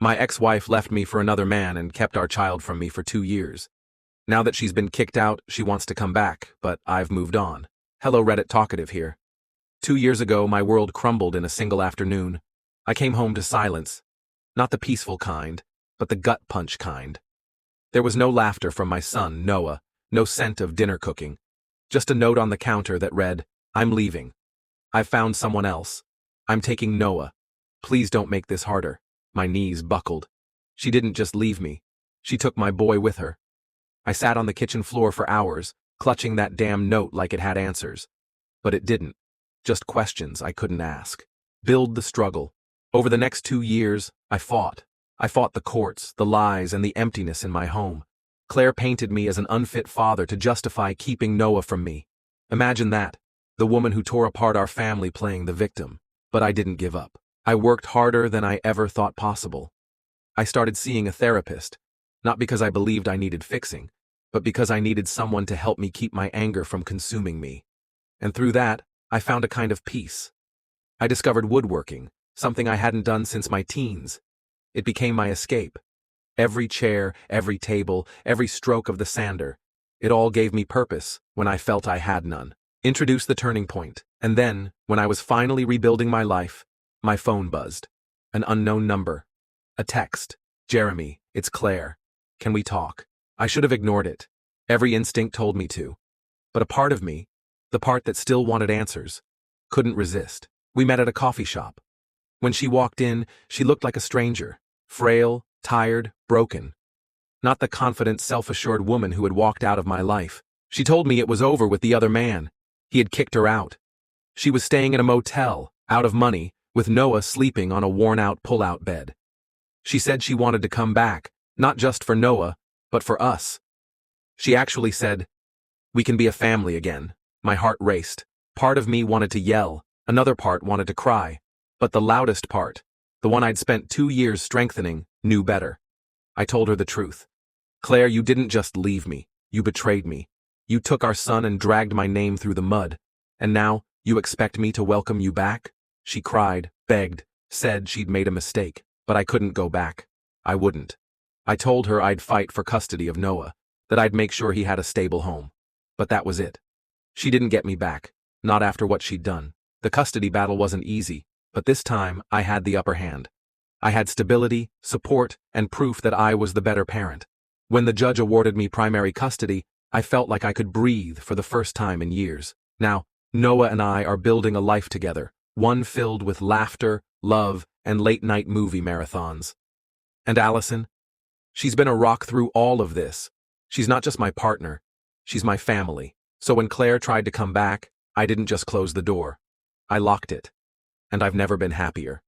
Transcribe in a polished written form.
My ex-wife left me for another man and kept our child from me for 2 years. Now that she's been kicked out, she wants to come back, but I've moved on. Hello Reddit Talkative here. 2 years ago, my world crumbled in a single afternoon. I came home to silence. Not the peaceful kind, but the gut punch kind. There was no laughter from my son, Noah, no scent of dinner cooking. Just a note on the counter that read, "I'm leaving. I've found someone else. I'm taking Noah. Please don't make this harder." My knees buckled. She didn't just leave me. She took my boy with her. I sat on the kitchen floor for hours, clutching that damn note like it had answers. But it didn't. Just questions I couldn't ask. Build the struggle. Over the next 2 years, I fought. I fought the courts, the lies, and the emptiness in my home. Claire painted me as an unfit father to justify keeping Noah from me. Imagine that. The woman who tore apart our family playing the victim. But I didn't give up. I worked harder than I ever thought possible. I started seeing a therapist, not because I believed I needed fixing, but because I needed someone to help me keep my anger from consuming me. And through that, I found a kind of peace. I discovered woodworking, something I hadn't done since my teens. It became my escape. Every chair, every table, every stroke of the sander, it all gave me purpose when I felt I had none. Introduced the turning point, and then, when I was finally rebuilding my life, my phone buzzed. An unknown number. A text. "Jeremy, it's Claire. Can we talk?" I should have ignored it. Every instinct told me to. But a part of me, the part that still wanted answers, couldn't resist. We met at a coffee shop. When she walked in, she looked like a stranger. Frail, tired, broken. Not the confident, self-assured woman who had walked out of my life. She told me it was over with the other man. He had kicked her out. She was staying in a motel, out of money, with Noah sleeping on a worn-out pull-out bed. She said she wanted to come back, not just for Noah, but for us. She actually said, "We can be a family again." My heart raced. Part of me wanted to yell, another part wanted to cry. But the loudest part, the one I'd spent 2 years strengthening, knew better. I told her the truth. "Claire, you didn't just leave me. You betrayed me. You took our son and dragged my name through the mud. And now, you expect me to welcome you back?" She cried, begged, said she'd made a mistake, but I couldn't go back. I wouldn't. I told her I'd fight for custody of Noah, that I'd make sure he had a stable home. But that was it. She didn't get me back, not after what she'd done. The custody battle wasn't easy, but this time I had the upper hand. I had stability, support, and proof that I was the better parent. When the judge awarded me primary custody, I felt like I could breathe for the first time in years. Now, Noah and I are building a life together, one filled with laughter, love, and late-night movie marathons. And Allison? She's been a rock through all of this. She's not just my partner, she's my family. So when Claire tried to come back, I didn't just close the door. I locked it. And I've never been happier.